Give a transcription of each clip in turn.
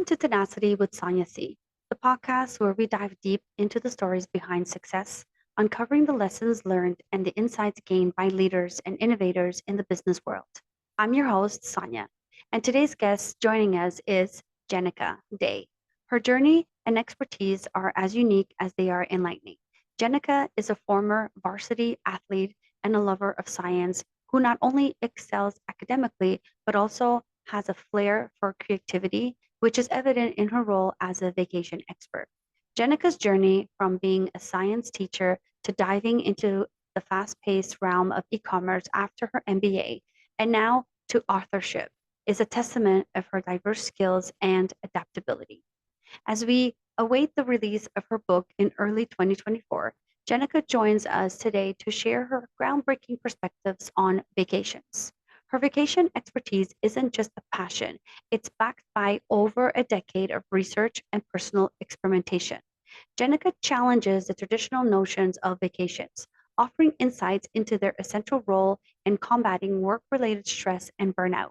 Welcome to Tenacity with Sonia C., the podcast where we dive deep into the stories behind success, uncovering the lessons learned and the insights gained by leaders and innovators in the business world. I'm your host, Sonia, and today's guest joining us is Jennica Day. Her journey and expertise are as unique as they are enlightening. Jennica is a former varsity athlete and a lover of science who not only excels academically, but also has a flair for creativity, which is evident in her role as a vacation expert. Jenica's journey from being a science teacher to diving into the fast paced realm of e commerce after her MBA, and now to authorship, is a testament of her diverse skills and adaptability. As we await the release of her book in early 2024, Jenica joins us today to share her groundbreaking perspectives on vacations. Her vacation expertise isn't just a passion, it's backed by over a decade of research and personal experimentation. Jenica challenges the traditional notions of vacations, offering insights into their essential role in combating work related stress and burnout,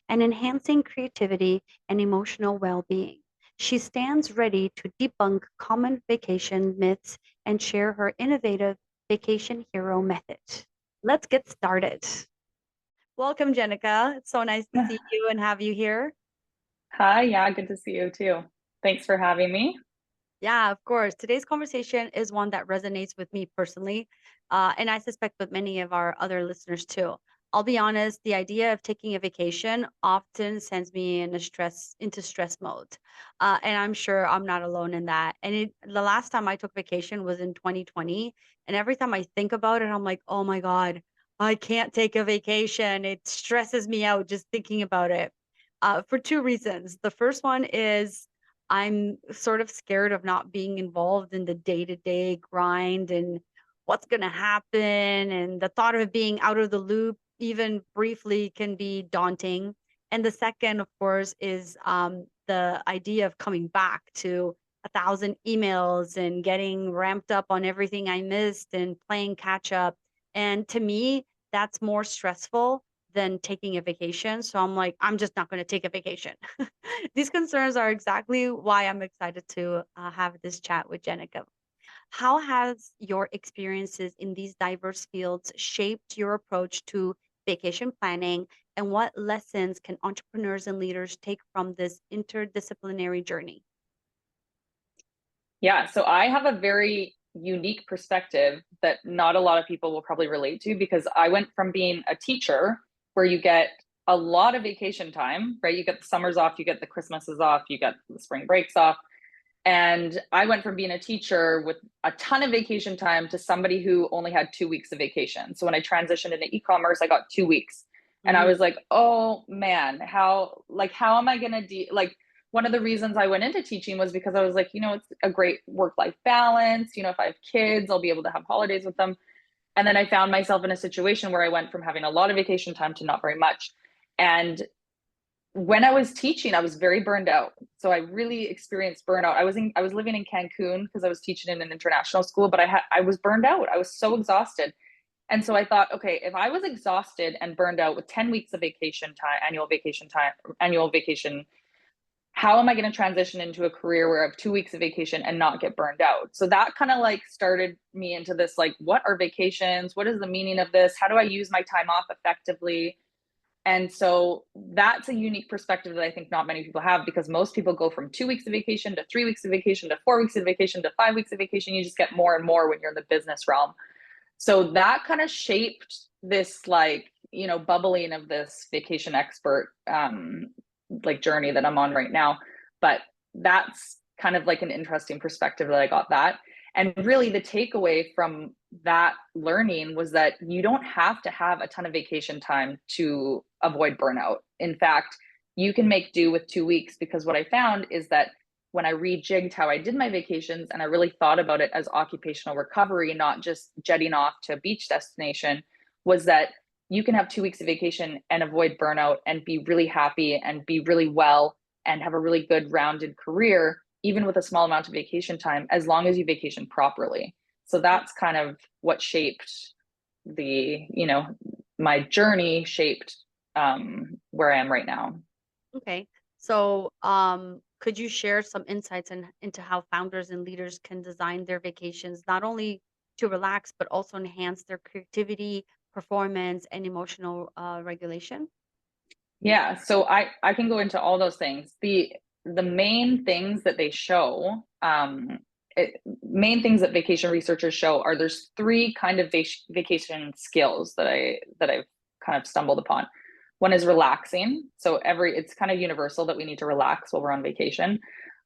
and enhancing creativity and emotional well being. She stands ready to debunk common vacation myths and share her innovative vacation hero method. Let's get started. Welcome, Jenica. It's so nice to see you and have you here. Hi, yeah, good to see you too. Thanks for having me. Yeah, of course. Today's conversation is one that resonates with me personally, and I suspect with many of our other listeners too. I'll be honest, the idea of taking a vacation often sends me into stress mode, and I'm sure I'm not alone in that. The last time I took vacation was in 2020, and every time I think about it, I'm like, oh my God, I can't take a vacation. It stresses me out just thinking about it, for two reasons. The first one is I'm sort of scared of not being involved in the day-to-day grind and what's going to happen. And the thought of being out of the loop, even briefly, can be daunting. And the second, of course, is the idea of coming back to 1,000 emails and getting ramped up on everything I missed and playing catch up. And to me, that's more stressful than taking a vacation. So I'm like, I'm just not going to take a vacation. These concerns are exactly why I'm excited to have this chat with Jenica. How has your experiences in these diverse fields shaped your approach to vacation planning, and what lessons can entrepreneurs and leaders take from this interdisciplinary journey? Yeah, so I have a very unique perspective that not a lot of people will probably relate to because I went from being a teacher where you get a lot of vacation time, right? You get the summers off, you get the Christmases off, you get the spring breaks off. And I went from being a teacher with a ton of vacation time to somebody who only had 2 weeks of vacation. So when I transitioned into e-commerce, I got 2 weeks. And I Mhm. was like, oh man, how am I gonna one of the reasons I went into teaching was because I was like, it's a great work-life balance. If I have kids, I'll be able to have holidays with them. And then I found myself in a situation where I went from having a lot of vacation time to not very much. And when I was teaching, I was very burned out. So I really experienced burnout. I was living in Cancun because I was teaching in an international school, but I was burned out. I was so exhausted. And so I thought, okay, if I was exhausted and burned out with 10 weeks of vacation time, annual vacation, how am I going to transition into a career where I have 2 weeks of vacation and not get burned out? So that kind of like started me into this, like, what are vacations? What is the meaning of this? How do I use my time off effectively? And so that's a unique perspective that I think not many people have because most people go from 2 weeks of vacation to 3 weeks of vacation to 4 weeks of vacation to 5 weeks of vacation. You just get more and more when you're in the business realm. So that kind of shaped this, like, bubbling of this vacation expert like journey that I'm on right now. But that's kind of like an interesting perspective that I got that. And really the takeaway from that learning was that you don't have to have a ton of vacation time to avoid burnout. In fact, you can make do with 2 weeks because what I found is that when I rejigged how I did my vacations and I really thought about it as occupational recovery, not just jetting off to a beach destination, was that you can have 2 weeks of vacation and avoid burnout and be really happy and be really well and have a really good rounded career, even with a small amount of vacation time, as long as you vacation properly. So that's kind of what shaped my journey shaped where I am right now. Okay. So, could you share some insights into how founders and leaders can design their vacations not only to relax, but also enhance their creativity, performance, and emotional regulation? Yeah, so I can go into all those things. The main things that they show, main things that vacation researchers show are there's three kind of vacation skills that I've kind of stumbled upon. One is relaxing. So it's kind of universal that we need to relax while we're on vacation.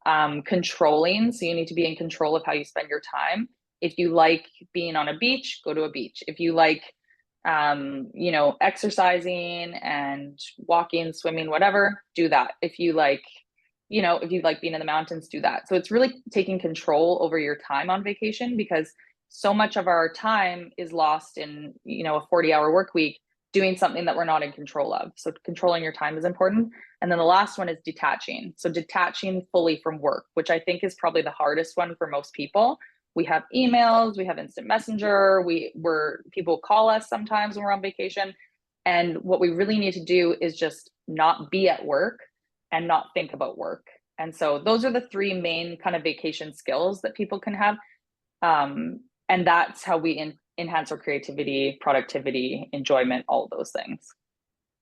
Controlling, so you need to be in control of how you spend your time. If you like being on a beach, go to a beach. If you like exercising and walking, swimming, whatever, do that. If you like being in the mountains, do that. So it's really taking control over your time on vacation, because so much of our time is lost in, a 40-hour work week doing something that we're not in control of. So controlling your time is important. And then the last one is detaching. So detaching fully from work, which I think is probably the hardest one for most people. We have emails, we have instant messenger, people call us sometimes when we're on vacation. And what we really need to do is just not be at work and not think about work. And so those are the three main kind of vacation skills that people can have. And that's how we enhance our creativity, productivity, enjoyment, all of those things.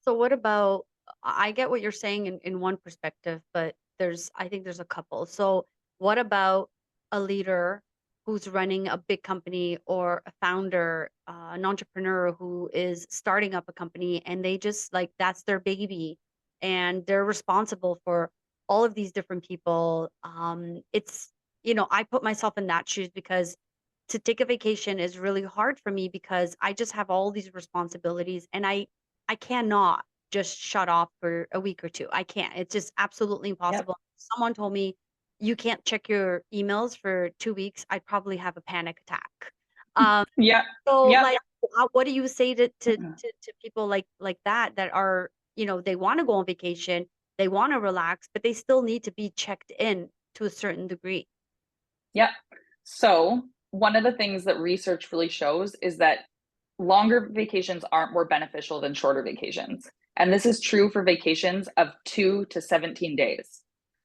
So what about, I get what you're saying in one perspective, but I think there's a couple. So what about a leader who's running a big company, or a founder, an entrepreneur who is starting up a company, and they just like, that's their baby and they're responsible for all of these different people. I put myself in that shoes, because to take a vacation is really hard for me because I just have all these responsibilities, and I cannot just shut off for a week or 2. I can't. It's just absolutely Yep. impossible. Someone told me, "You can't check your emails for 2 weeks," I'd probably have a panic attack. Um, Yep. so, Yep. like, what do you say to people like that are, they wanna go on vacation, they wanna relax, but they still need to be checked in to a certain degree? Yep. So one of the things that research really shows is that longer vacations aren't more beneficial than shorter vacations. And this is true for vacations of 2 to 17 days.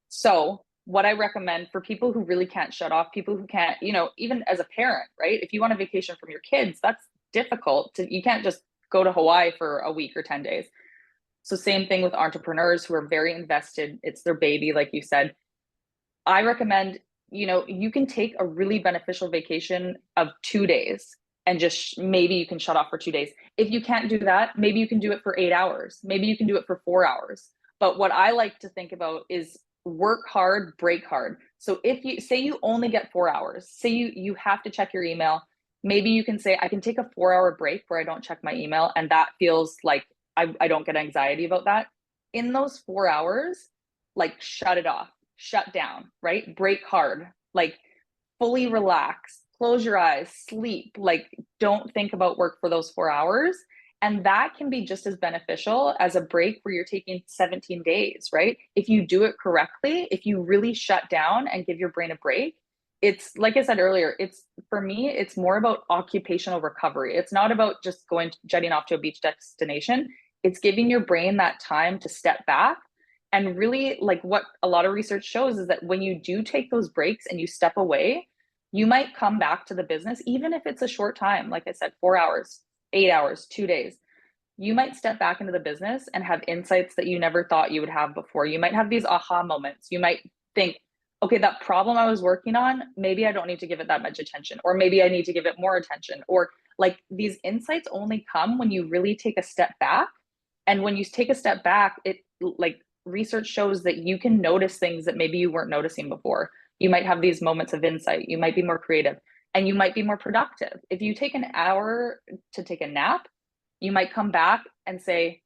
So, what I recommend for people who really can't shut off, people who can't, even as a parent, right? If you want a vacation from your kids, that's difficult. You can't just go to Hawaii for a week or 10 days. So, same thing with entrepreneurs who are very invested. It's their baby, like you said. I recommend, you can take a really beneficial vacation of 2 days and just maybe you can shut off for 2 days. If you can't do that, maybe you can do it for 8 hours. Maybe you can do it for 4 hours. But what I like to think about is work hard, break hard. So if you say you only get 4 hours, say you have to check your email, maybe you can say, I can take a 4 hour break where I don't check my email. And that feels like I don't get anxiety about that. In those 4 hours, like shut it off, shut down, right? Break hard, like fully relax, close your eyes, sleep, like don't think about work for those 4 hours. And that can be just as beneficial as a break where you're taking 17 days, right? If you do it correctly, if you really shut down and give your brain a break, it's like I said earlier, it's for me, it's more about occupational recovery. It's not about just jetting off to a beach destination. It's giving your brain that time to step back. And really, like what a lot of research shows is that when you do take those breaks and you step away, you might come back to the business, even if it's a short time, like I said, 4 hours, 8 hours, 2 days. You might step back into the business and have insights that you never thought you would have before. You might have these aha moments. You might think, okay, that problem I was working on, maybe I don't need to give it that much attention, or maybe I need to give it more attention. Or like these insights only come when you really take a step back. And when you take a step back, it like research shows that you can notice things that maybe you weren't noticing before. You might have these moments of insight. You might be more creative and you might be more productive. If you take an hour to take a nap, you might come back and say,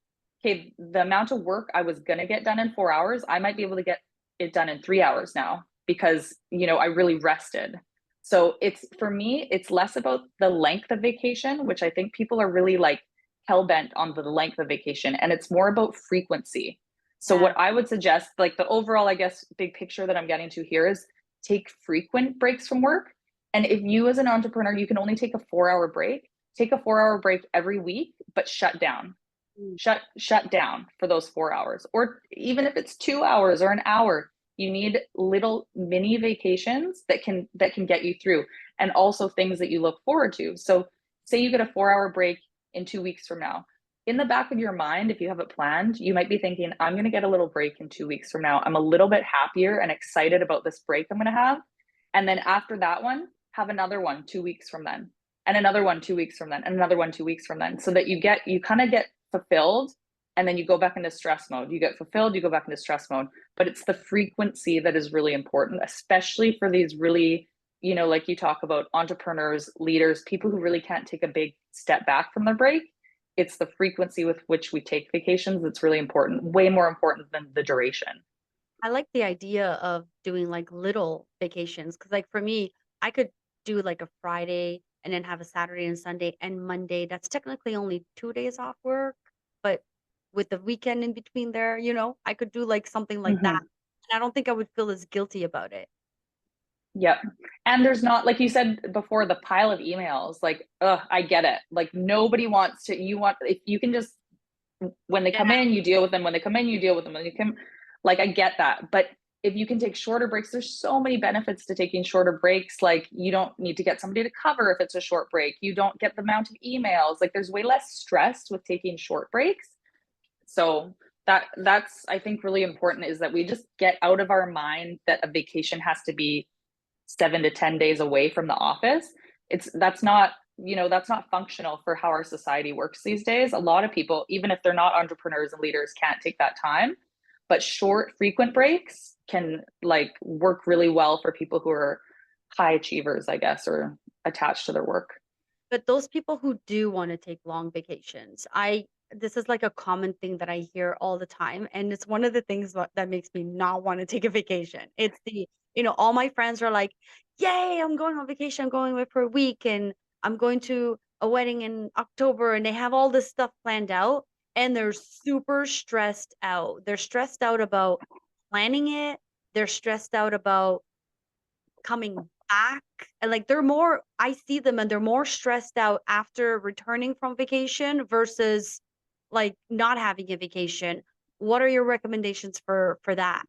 okay, the amount of work I was going to get done in 4 hours, I might be able to get it done in 3 hours now because, I really rested. So it's for me, it's less about the length of vacation, which I think people are really like hell bent on the length of vacation, and it's more about frequency. So Yeah. what I would suggest, like the overall, I guess, big picture that I'm getting to here is take frequent breaks from work. And if you as an entrepreneur, you can only take a 4 hour break every week, but shut down. Mm. Shut down for those 4 hours. Or even if it's 2 hours or an hour, You need little mini vacations that can get you through, and also things that you look forward to. So say you get a 4-hour break in 2 weeks from now. In the back of your mind, if you have it planned, you might be thinking, I'm going to get a little break in 2 weeks from now. I'm a little bit happier and excited about this break I'm going to have. And then after that one, have another one 2 weeks from then, and another one 2 weeks from then, and another one 2 weeks from then, so that you kind of get fulfilled, and then you go back into stress mode. You get fulfilled, you go back into stress mode. But it's the frequency that is really important, especially for these really, like you talk about entrepreneurs, leaders, people who really can't take a big step back from their break. It's the frequency with which we take vacations that's really important, way more important than the duration. I like the idea of doing like little vacations because, like, for me, I could do like a Friday and then have a Saturday and Sunday and Monday. That's technically only 2 days off work, but with the weekend in between there, I could do like something like that. Mm-hmm. And I don't think I would feel as guilty about it. Yep. And there's not, like you said before, the pile of emails, like, I get it. Like nobody wants to, if you can just, when they Yeah. come in, you deal with them. When they come in, you deal with them. When you come, like, I get that. But if you can take shorter breaks, there's so many benefits to taking shorter breaks. Like you don't need to get somebody to cover if it's a short break. You don't get the amount of emails. Like there's way less stress with taking short breaks. So that's I think really important, is that we just get out of our mind that a vacation has to be 7 to 10 days away from the office. That's not functional for how our society works these days. A lot of people, even if they're not entrepreneurs and leaders, can't take that time. But short, frequent breaks can like work really well for people who are high achievers, I guess, or attached to their work. But those people who do wanna take long vacations, this is like a common thing that I hear all the time, and it's one of the things that makes me not wanna take a vacation. It's all my friends are like, "Yay, I'm going on vacation. I'm going away for a week, and I'm going to a wedding in October," and they have all this stuff planned out, and they're super stressed out. They're stressed out about planning it. They're stressed out about coming back, and, like, I see them and they're more stressed out after returning from vacation versus, like, not having a vacation. What are your recommendations for that?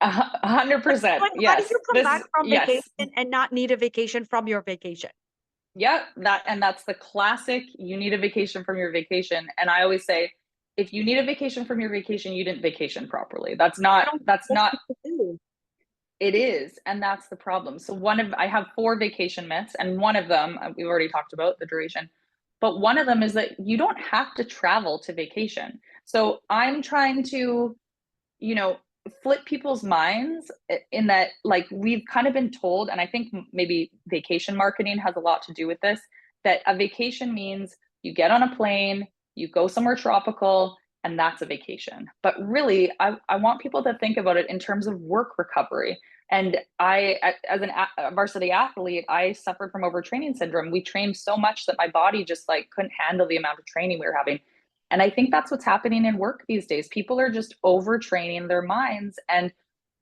100%. Like, how do Yes. you come back from vacation Yes. and not need a vacation from your vacation? Yep, that's the classic, you need a vacation from your vacation. And I always say, if you need a vacation from your vacation, you didn't vacation properly. That's I not don't think that's most not people do. it is, and that's the problem. So I have 4 vacation myths, and one of them, we've already talked about the duration, but one of them is that you don't have to travel to vacation. So I'm trying to, you know, flip people's minds in that, like, we've kind of been told, and I think maybe vacation marketing has a lot to do with this, that a vacation means you get on a plane, you go somewhere tropical, and that's a vacation. But really, I want people to think about it in terms of work recovery. And as a varsity athlete, I suffered from overtraining syndrome. We trained so much that my body just like couldn't handle the amount of training we were having. And I think that's what's happening in work these days. People are just overtraining their minds, and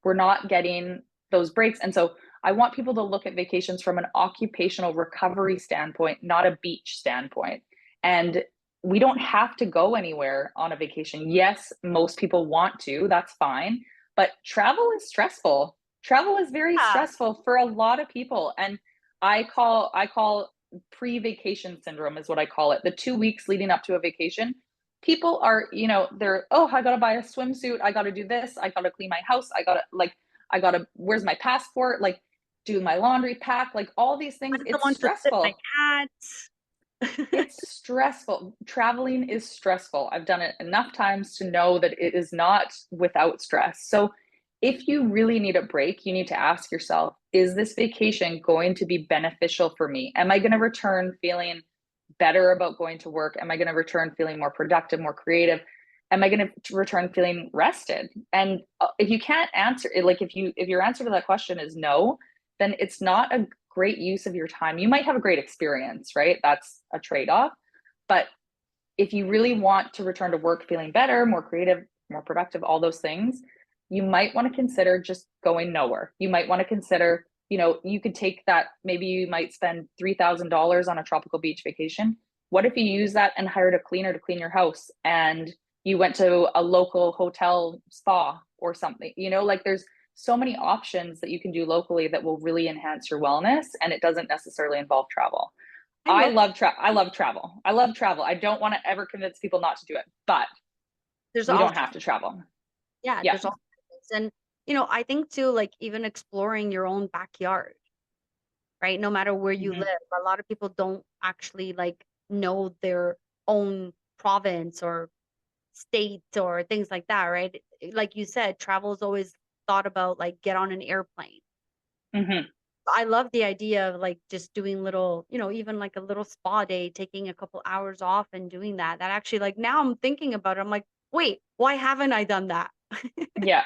we're not getting those breaks. And so I want people to look at vacations from an occupational recovery standpoint, not a beach standpoint. And we don't have to go anywhere on a vacation. Yes, most people want to, that's fine. But travel is stressful. Travel is very Yeah. stressful for a lot of people. And I call pre-vacation syndrome is what I call it. The 2 weeks leading up to a vacation, people are, they're, oh, I gotta buy a swimsuit, I gotta do this, I gotta clean my house, where's my passport, like, do my laundry, pack, like all these things. Find It's someone to sit my stressful. cat. It's stressful. Traveling is stressful. I've done it enough times to know that it is not without stress. So if you really need a break, you need to ask yourself, is this vacation going to be beneficial for me? Am I going to return feeling better about going to work? Am I going to return feeling more productive, more creative? Am I going to return feeling rested? And if you can't answer it, like if your answer to that question is no, then it's not a great use of your time. You might have a great experience, right? That's a trade-off. But if you really want to return to work feeling better, more creative, more productive, all those things, you might want to consider just going nowhere. You might want to consider, you could take that, maybe you might spend $3,000 on a tropical beach vacation. What if you use that and hired a cleaner to clean your house, and you went to a local hotel spa or something, you know, like there's so many options that you can do locally that will really enhance your wellness, and it doesn't necessarily involve travel. I love I love travel. I love travel. I don't want to ever convince people not to do it, but there's you don't also have to travel. yeah, Yeah. there's also and I think too, like even exploring your own backyard, right? No matter where you Mhm. live, a lot of people don't actually like know their own province or state or things like that, right? Like you said, travel is always thought about like get on an airplane. Mhm. I love the idea of like just doing little, even like a little spa day, taking a couple hours off and doing that. That actually like now I'm thinking about it. I'm like, wait, why haven't I done that? Yeah.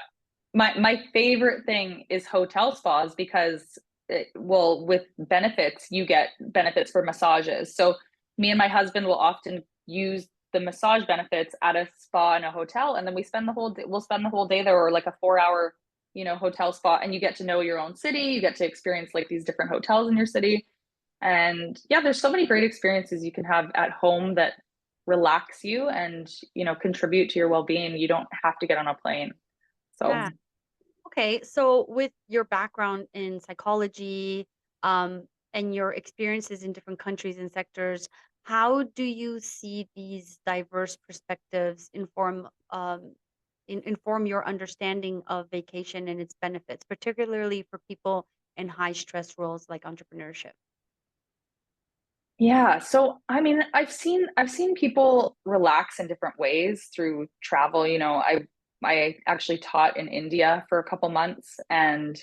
My favorite thing is hotel spas because well, with benefits, you get benefits for massages. So me and my husband will often use the massage benefits at a spa in a hotel, and then we'll spend the whole day there, or like a 4 hour, hotel spa, and you get to know your own city. You get to experience like these different hotels in your city. And yeah, there's so many great experiences you can have at home that relax you and, contribute to your well-being. You don't have to get on a plane. So Yeah. Okay, so with your background in psychology, and your experiences in different countries and sectors, how do you see these diverse perspectives inform your understanding of vacation and its benefits, particularly for people in high stress roles like entrepreneurship? yeah, so I mean, I've seen people relax in different ways through travel. I actually taught in India for a couple months, and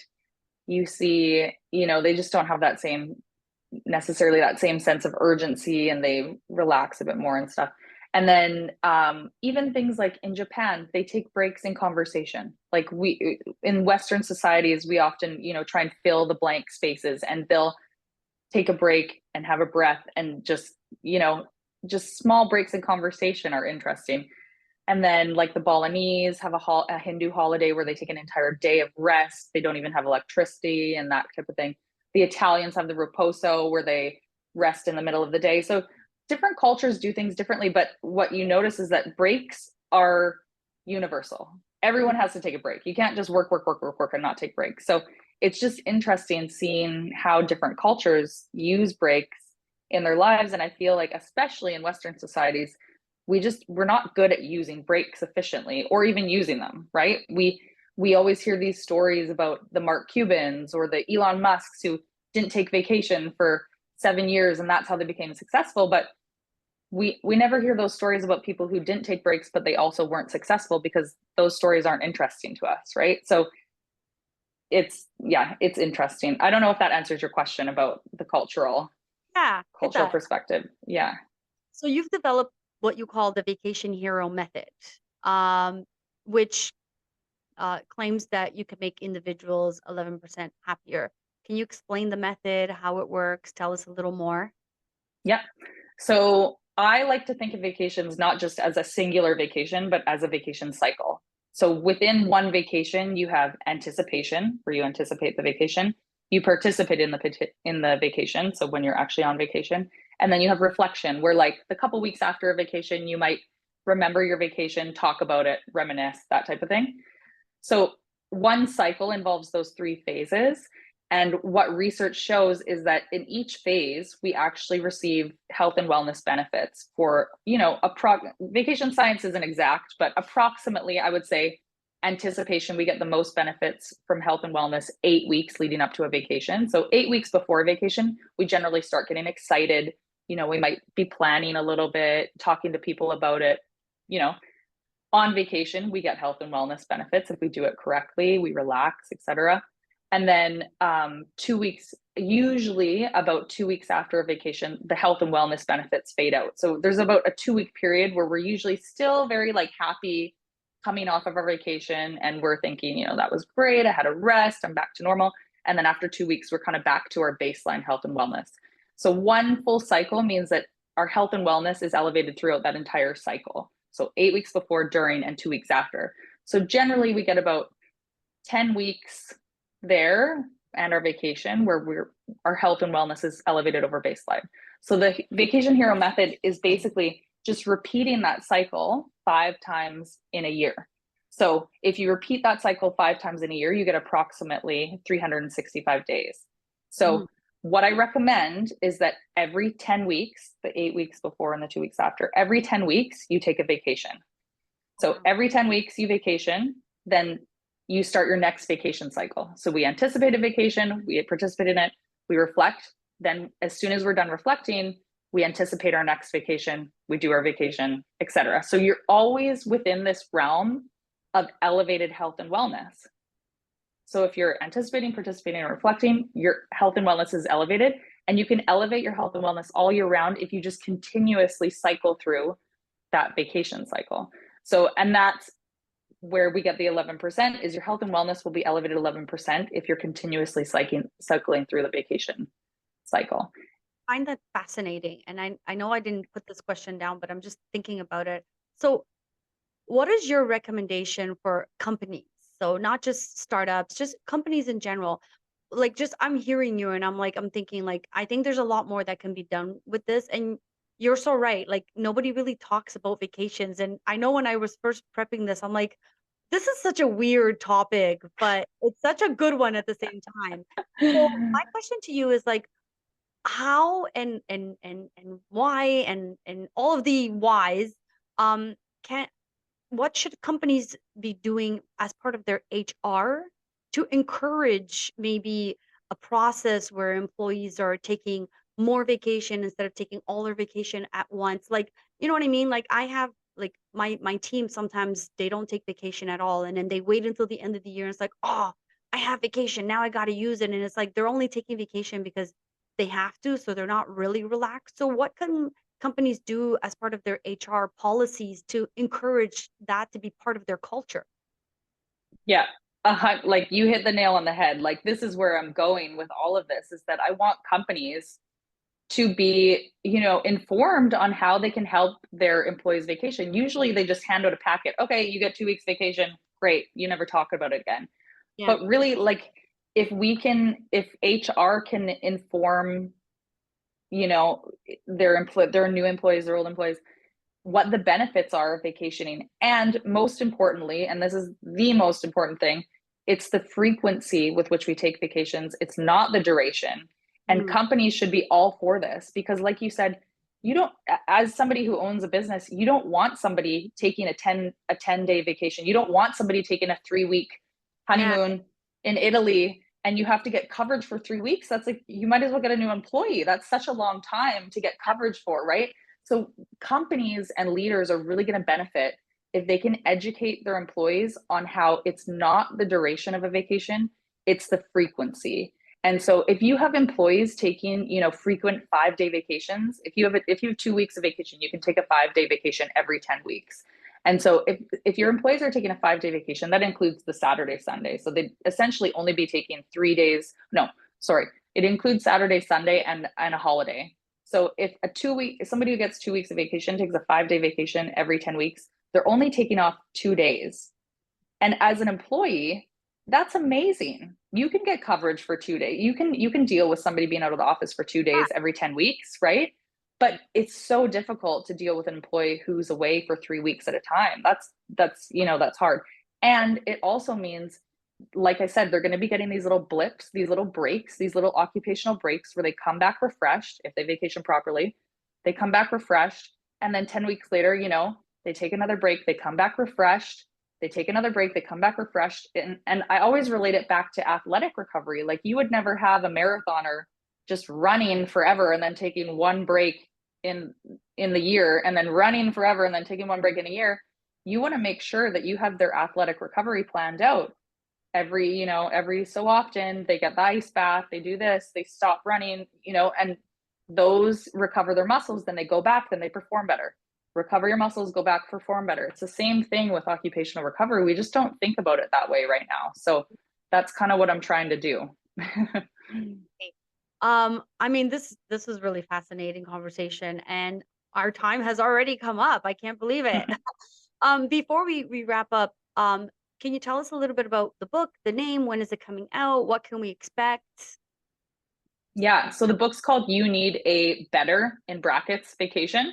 you see, they just don't have that same necessarily that same sense of urgency, and they relax a bit more and stuff. And then even things like in Japan, they take breaks in conversation. Like we in Western societies, we often, try and fill the blank spaces, and they'll take a break and have a breath, and just small breaks in conversation are interesting. And then like the Balinese have a Hindu holiday where they take an entire day of rest. They don't even have electricity and that type of thing. The Italians have the riposo where they rest in the middle of the day. So different cultures do things differently, but what you notice is that breaks are universal. Everyone has to take a break. You can't just work, work, work, work, work and not take breaks. So it's just interesting seeing how different cultures use breaks in their lives. And I feel like, especially in Western societies, we're not good at using breaks efficiently or even using them, right? We always hear these stories about the Mark Cubans or the Elon Musks who didn't take vacation for 7 years and that's how they became successful. But we never hear those stories about people who didn't take breaks, but they also weren't successful, because those stories aren't interesting to us, right? So it's interesting. I don't know if that answers your question about the Yeah, it cultural does. perspective. Yeah. So you've developed what you call the vacation hero method, um, which claims that you can make individuals 11% happier. Can you explain the method, how it works? Tell us a little more. Yep. So I like to think of vacations not just as a singular vacation, but as a vacation cycle. So within one vacation, you have anticipation, where you anticipate the vacation. You participate in the vacation, so when you're actually on vacation, and then you have reflection, where like the couple weeks after a vacation, you might remember your vacation, talk about it, reminisce, that type of thing. So one cycle involves those three phases. And what research shows is that in each phase, we actually receive health and wellness benefits for, vacation science isn't exact, but approximately, I would say, anticipation, we get the most benefits from health and wellness 8 weeks leading up to a vacation. So 8 weeks before a vacation, we generally start getting excited. We might be planning a little bit, talking to people about it, you know, on vacation we get health and wellness benefits if we do it correctly, we relax, etc. And then 2 weeks, usually about 2 weeks after a vacation, the health and wellness benefits fade out. So there's about a 2 week period where we're usually still very like happy coming off of our vacation, and we're thinking, that was great, I had a rest, I'm back to normal. And then after 2 weeks, we're kind of back to our baseline health and wellness. So one full cycle means that our health and wellness is elevated throughout that entire cycle. So 8 weeks before, during, and 2 weeks after. So generally, we get about 10 weeks there and our vacation where our health and wellness is elevated over baseline. So the vacation hero method is basically just repeating that cycle 5 times in a year. So if you repeat that cycle 5 times in a year, you get approximately 365 days. Mhm. So what I recommend is that every 10 weeks, the 8 weeks before and the 2 weeks after, every 10 weeks, you take a vacation. So Wow. every 10 weeks you vacation, then you start your next vacation cycle. So we anticipate a vacation, we participate in it, we reflect. Then as soon as we're done reflecting, we anticipate our next vacation, we do our vacation, etc. So you're always within this realm of elevated health and wellness. So if you're anticipating, participating, and reflecting, your health and wellness is elevated. And you can elevate your health and wellness all year round if you just continuously cycle through that vacation cycle. So, and that's where we get the 11% is your health and wellness will be elevated 11% if you're continuously cycling through the vacation cycle. I find that fascinating. And I know I didn't put this question down, but I'm just thinking about it. So, what is your recommendation for companies? So, not just startups, just companies in general. Like, just I'm hearing you and I'm thinking, like, I think there's a lot more that can be done with this. And you're so right. Like, nobody really talks about vacations. And I know when I was first prepping this, I'm like, this is such a weird topic, but it's such a good one at the same time. So, my question to you is like, how and why and all of the whys can what should companies be doing as part of their HR to encourage maybe a process where employees are taking more vacation instead of taking all their vacation at once? Like, you know what I mean? Like I have like my team sometimes they don't take vacation at all and then they wait until the end of the year and it's like, "Oh, I have vacation. Now I got to use it." And it's like they're only taking vacation because they have to, so they're not really relaxed. So what can companies do as part of their HR policies to encourage that to be part of their culture? Yeah. Like you hit the nail on the head. Like this is where I'm going with all of this is that I want companies to be, informed on how they can help their employees vacation. Usually they just hand out a packet. Okay, you get 2 weeks vacation. Great. You never talk about it again. Yeah. But really like if HR can inform, you know, their new employees, their old employees, what the benefits are of vacationing. And most importantly, and this is the most important thing, it's the frequency with which we take vacations. It's not the duration. And Mm, companies should be all for this because, like you said, you don't, as somebody who owns a business, you don't want somebody taking a 10-day vacation. You don't want somebody taking a 3-week yeah. honeymoon in Italy and you have to get coverage for 3 weeks. That's like, you might as well get a new employee. That's such a long time to get coverage for, right? So companies and leaders are really going to benefit if they can educate their employees on how it's not the duration of a vacation, it's the frequency. And so if you have employees taking, frequent 5-day vacations, if you have 2 weeks of vacation, you can take a 5-day vacation every 10 weeks. And so if your employees are taking a 5-day vacation, that includes the Saturday, Sunday. So they'd essentially only be taking 3 days. No, sorry. It includes Saturday, Sunday, and a holiday. So if somebody who gets 2 weeks of vacation takes a 5-day vacation every 10 weeks, they're only taking off 2 days. And as an employee, that's amazing. You can get coverage for 2 days. You can deal with somebody being out of the office for 2 days every 10 weeks, right? But it's so difficult to deal with an employee who's away for 3 weeks at a time. That's hard. And it also means, like I said, they're going to be getting these little blips, these little breaks, these little occupational breaks where they come back refreshed if they vacation properly. They come back refreshed. And then 10 weeks later, they take another break, they come back refreshed, they take another break, they come back refreshed. And I always relate it back to athletic recovery. Like you would never have a marathoner just running forever and then taking one break in the year and then running forever and then taking one break in a year. You want to make sure that you have their athletic recovery planned out every so often. They get the ice bath, they do this, they stop running, and those recover their muscles, then they go back, then they perform better. Recover your muscles, go back, perform better. It's the same thing with occupational recovery. We just don't think about it that way right now. So that's kind of what I'm trying to do. I mean, this was really fascinating conversation, and our time has already come up. I can't believe it. Before we wrap up, can you tell us a little bit about the book, the name, when is it coming out, what can we expect? Yeah. So the book's called You Need a Better, in brackets, Vacation.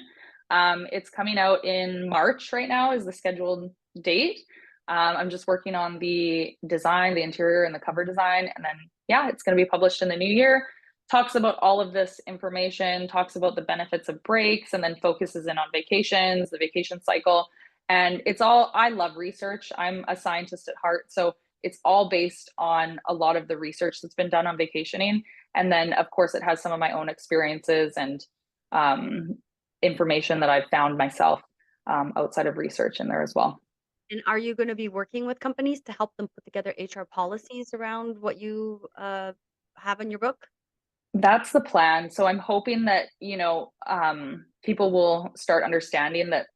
It's coming out in March right now is the scheduled date. I'm just working on the design, the interior and the cover design. And then, yeah, it's going to be published in the new year. Talks about all of this information, talks about the benefits of breaks, and then focuses in on vacations, the vacation cycle. And it's all, I love research. I'm a scientist at heart. So it's all based on a lot of the research that's been done on vacationing. And then, of course, it has some of my own experiences and information that I've found myself outside of research in there as well. And are you going to be working with companies to help them put together HR policies around what you have in your book? That's the plan. So I'm hoping that, people will start understanding that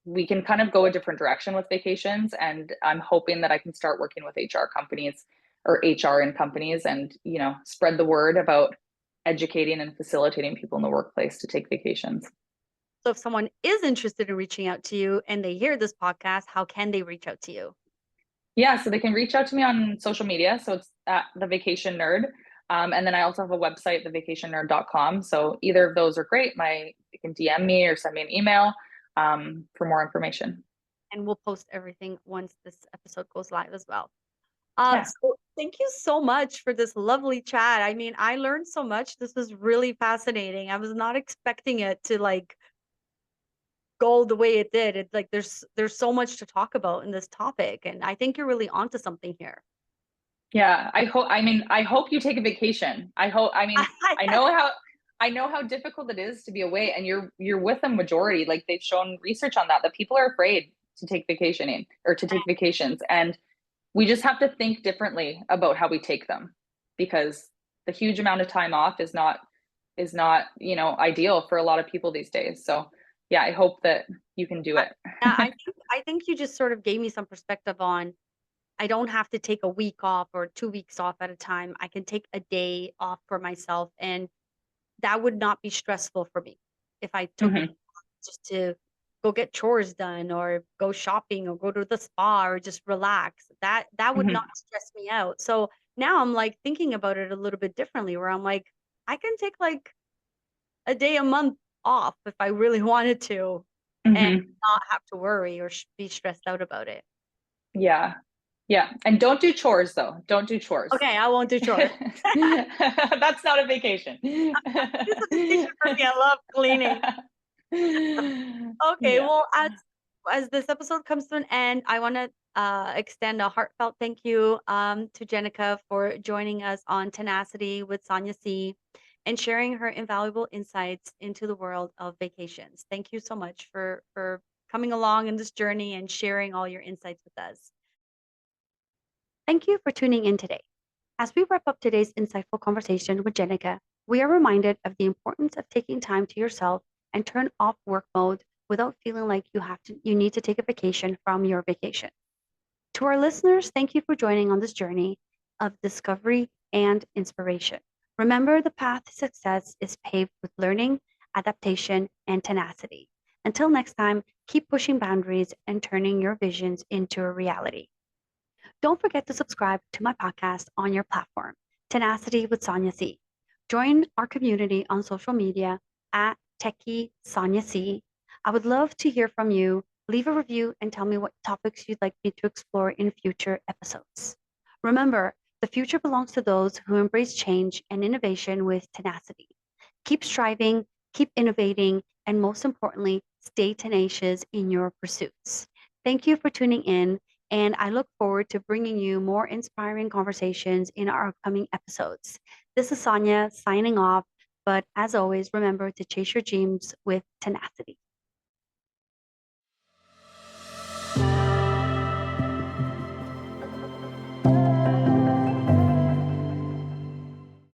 we can kind of go a different direction with vacations. And I'm hoping that I can start working with HR companies or HR in companies and, spread the word about educating and facilitating people in the workplace to take vacations. So if someone is interested in reaching out to you and they hear this podcast, how can they reach out to you? Yeah, so they can reach out to me on social media. So it's at The Vacation Nerd. And then I also have a website, thevacationnerd.com. So either of those are great. You can DM me or send me an email for more information. And we'll post everything once this episode goes live as well. Yeah. So thank you so much for this lovely chat. I mean, I learned so much. This was really fascinating. I was not expecting it to go the way it did. It's like there's so much to talk about in this topic, and I think you're really onto something here. Yeah. I hope you take a vacation. I know how difficult it is to be away and you're with a majority. Like they've shown research on that people are afraid to take vacationing or to take vacations. And we just have to think differently about how we take them because the huge amount of time off is not, ideal for a lot of people these days. So yeah, I hope that you can do it. Yeah, I think you just sort of gave me some perspective on I don't have to take a week off or 2 weeks off at a time. I can take a day off for myself, and that would not be stressful for me if I took it Hmm. just to go get chores done or go shopping or go to the spa or just relax. That would not Hmm. stress me out. So now I'm thinking about it a little bit differently where I'm I can take a day a month off if I really wanted to and Hmm. not have to worry or be stressed out about it. Yeah. Yeah. And don't do chores though. Don't do chores. Okay, I won't do chores. That's not a vacation. It's a vacation for me. I love cleaning. Okay, Yeah. well, as this episode comes to an end, I want to extend a heartfelt thank you to Jennica for joining us on Tenacity with Sonia C and sharing her invaluable insights into the world of vacations. Thank you so much for coming along in this journey and sharing all your insights with us. Thank you for tuning in today. As we wrap up today's insightful conversation with Jennica, we are reminded of the importance of taking time to yourself and turn off work mode without feeling like you need to take a vacation from your vacation. To our listeners, thank you for joining on this journey of discovery and inspiration. Remember, the path to success is paved with learning, adaptation, and tenacity. Until next time, keep pushing boundaries and turning your visions into a reality. Don't forget to subscribe to my podcast on your platform, Tenacity with Sonia C. Join our community on social media at Techie Sonia C. I would love to hear from you. Leave a review and tell me what topics you'd like me to explore in future episodes. Remember, the future belongs to those who embrace change and innovation with tenacity. Keep striving, keep innovating, and most importantly, stay tenacious in your pursuits. Thank you for tuning in, and I look forward to bringing you more inspiring conversations in our upcoming episodes. This is Sonia signing off, but as always, remember to chase your dreams with tenacity.